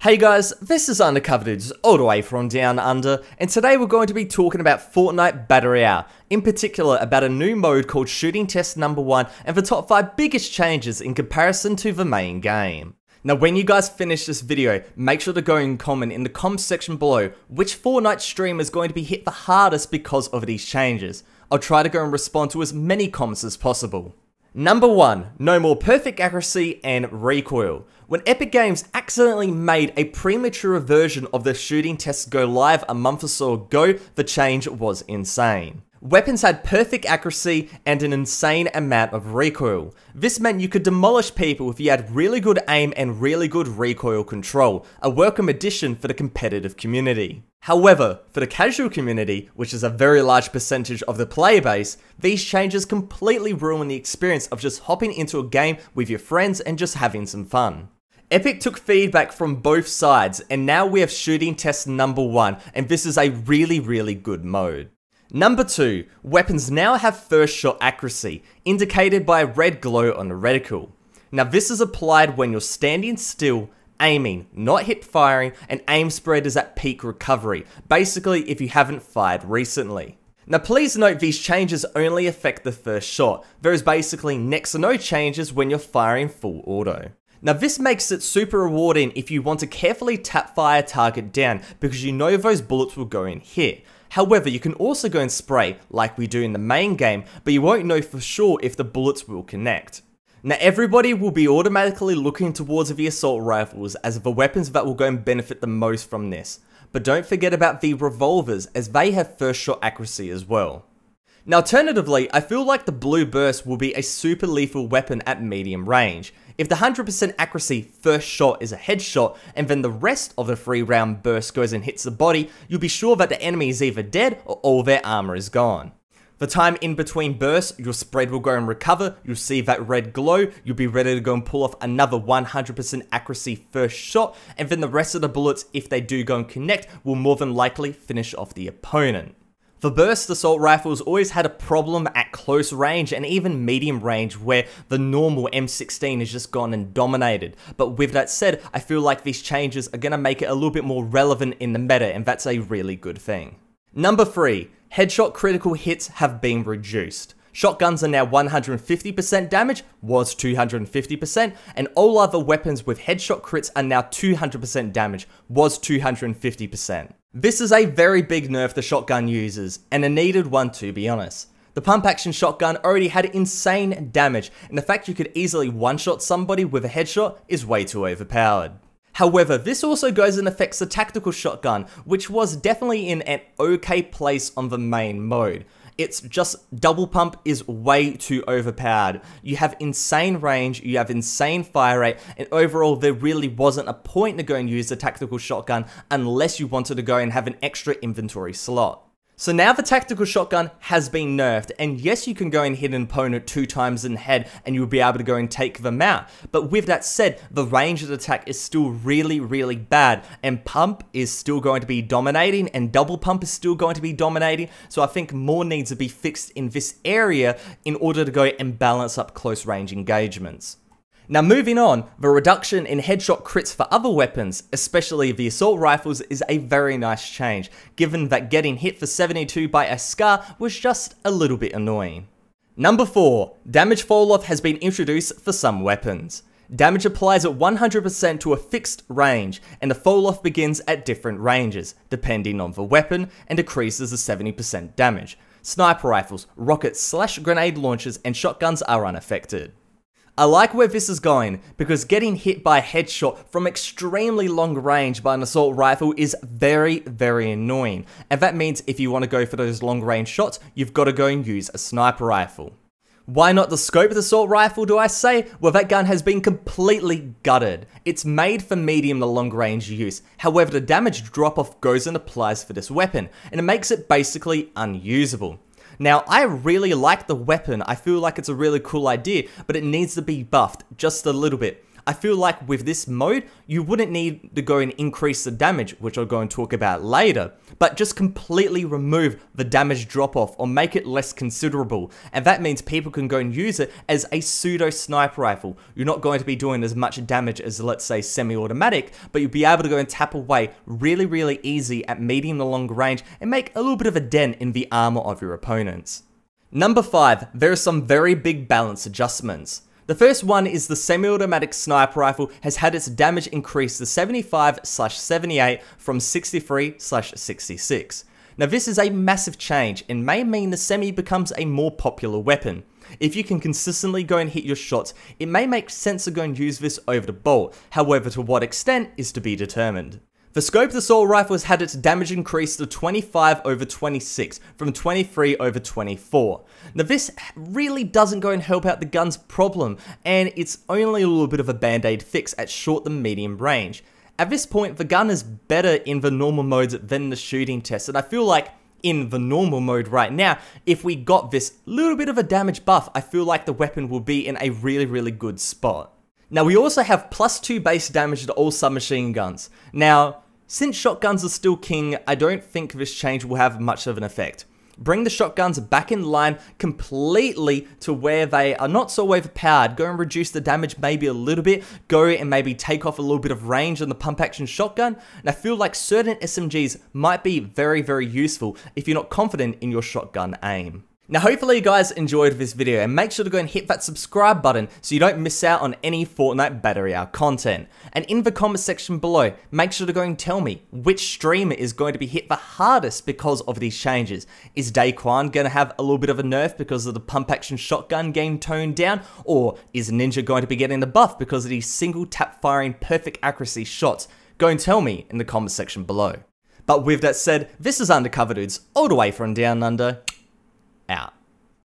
Hey guys, this is Undercovered all the way from Down Under, and today we're going to be talking about Fortnite Battle Royale, in particular about a new mode called Shooting Test Number 1 and the top 5 biggest changes in comparison to the main game. Now when you guys finish this video, make sure to go and comment in the comments section below which Fortnite stream is going to be hit the hardest because of these changes. I'll try to go and respond to as many comments as possible. Number 1, no more perfect accuracy and recoil. When Epic Games accidentally made a premature version of the shooting test go live a month or so ago, the change was insane. Weapons had perfect accuracy and an insane amount of recoil. This meant you could demolish people if you had really good aim and really good recoil control, a welcome addition for the competitive community. However, for the casual community, which is a very large percentage of the player base, these changes completely ruin the experience of just hopping into a game with your friends and just having some fun. Epic took feedback from both sides, and now we have Shooting Test Number 1, and this is a really good mode. Number 2, weapons now have first shot accuracy, indicated by a red glow on the reticle. Now this is applied when you're standing still, aiming, not hip firing, and aim spread is at peak recovery, basically if you haven't fired recently. Now please note these changes only affect the first shot, there is basically next to no changes when you're firing full auto. Now this makes it super rewarding if you want to carefully tap fire target down because you know those bullets will go and hit. However, you can also go and spray like we do in the main game, but you won't know for sure if the bullets will connect. Now everybody will be automatically looking towards the assault rifles as the weapons that will go and benefit the most from this. But don't forget about the revolvers as they have first shot accuracy as well. Now alternatively, I feel like the blue burst will be a super lethal weapon at medium range. If the 100% accuracy first shot is a headshot and then the rest of the 3-round burst goes and hits the body, you'll be sure that the enemy is either dead or all their armor is gone. The time in between bursts, your spread will go and recover, you'll see that red glow, you'll be ready to go and pull off another 100% accuracy first shot, and then the rest of the bullets, if they do go and connect, will more than likely finish off the opponent. The burst assault rifles always had a problem at close range and even medium range where the normal M16 has just gone and dominated. But with that said, I feel like these changes are going to make it a little bit more relevant in the meta, and that's a really good thing. Number 3, headshot critical hits have been reduced. Shotguns are now 150% damage, was 250%, and all other weapons with headshot crits are now 200% damage, was 250%. This is a very big nerf the shotgun uses, and a needed one to be honest. The pump action shotgun already had insane damage, and the fact you could easily one-shot somebody with a headshot is way too overpowered. However, this also goes and affects the tactical shotgun, which was definitely in an okay place on the main mode. It's just double pump is way too overpowered. You have insane range, you have insane fire rate, and overall there really wasn't a point to go and use the tactical shotgun unless you wanted to go and have an extra inventory slot. So now the tactical shotgun has been nerfed, and yes, you can go and hit an opponent 2 times in the head and you'll be able to go and take them out. But with that said, the range of the attack is still really bad, and pump is still going to be dominating, and double pump is still going to be dominating, so I think more needs to be fixed in this area in order to go and balance up close range engagements. Now moving on, the reduction in headshot crits for other weapons, especially the assault rifles, is a very nice change, given that getting hit for 72 by a SCAR was just a little bit annoying. Number 4, damage fall off has been introduced for some weapons. Damage applies at 100% to a fixed range, and the fall off begins at different ranges, depending on the weapon, and decreases to 70% damage. Sniper rifles, rocket/grenade launchers, and shotguns are unaffected. I like where this is going, because getting hit by a headshot from extremely long range by an assault rifle is very annoying, and that means if you want to go for those long range shots, you've got to go and use a sniper rifle. Why not the scoped assault rifle, do I say? Well, that gun has been completely gutted. It's made for medium to long range use, however the damage drop off goes and applies for this weapon, and it makes it basically unusable. Now, I really like the weapon, I feel like it's a really cool idea, but it needs to be buffed just a little bit. I feel like with this mode, you wouldn't need to go and increase the damage, which I'll go and talk about later, but just completely remove the damage drop off or make it less considerable. And that means people can go and use it as a pseudo sniper rifle. You're not going to be doing as much damage as, let's say, semi-automatic, but you'll be able to go and tap away really easy at medium to long range and make a little bit of a dent in the armor of your opponents. Number 5, there are some very big balance adjustments. The first one is the semi-automatic sniper rifle has had its damage increased to 75/78 from 63/66. Now this is a massive change and may mean the semi becomes a more popular weapon. If you can consistently go and hit your shots, it may make sense to go and use this over the bolt, however to what extent is to be determined. The scoped assault rifle has had its damage increased to 25/26 from 23/24. Now this really doesn't go and help out the gun's problem, and it's only a little bit of a band-aid fix at short to medium range. At this point, the gun is better in the normal modes than the shooting test, and I feel like in the normal mode right now, if we got this little bit of a damage buff, I feel like the weapon will be in a really good spot. Now we also have +2 base damage to all submachine guns. Now, since shotguns are still king, I don't think this change will have much of an effect. Bring the shotguns back in line completely to where they are not so overpowered. Go and reduce the damage maybe a little bit. Go and maybe take off a little bit of range on the pump action shotgun. And I feel like certain SMGs might be very useful if you're not confident in your shotgun aim. Now hopefully you guys enjoyed this video, and make sure to go and hit that subscribe button so you don't miss out on any Fortnite Battery Hour content. And in the comment section below, make sure to go and tell me which streamer is going to be hit the hardest because of these changes. Is Daquan going to have a little bit of a nerf because of the pump action shotgun game toned down? Or is Ninja going to be getting the buff because of these single tap firing perfect accuracy shots? Go and tell me in the comment section below. But with that said, this is Undercover Dudes all the way from down under. Out.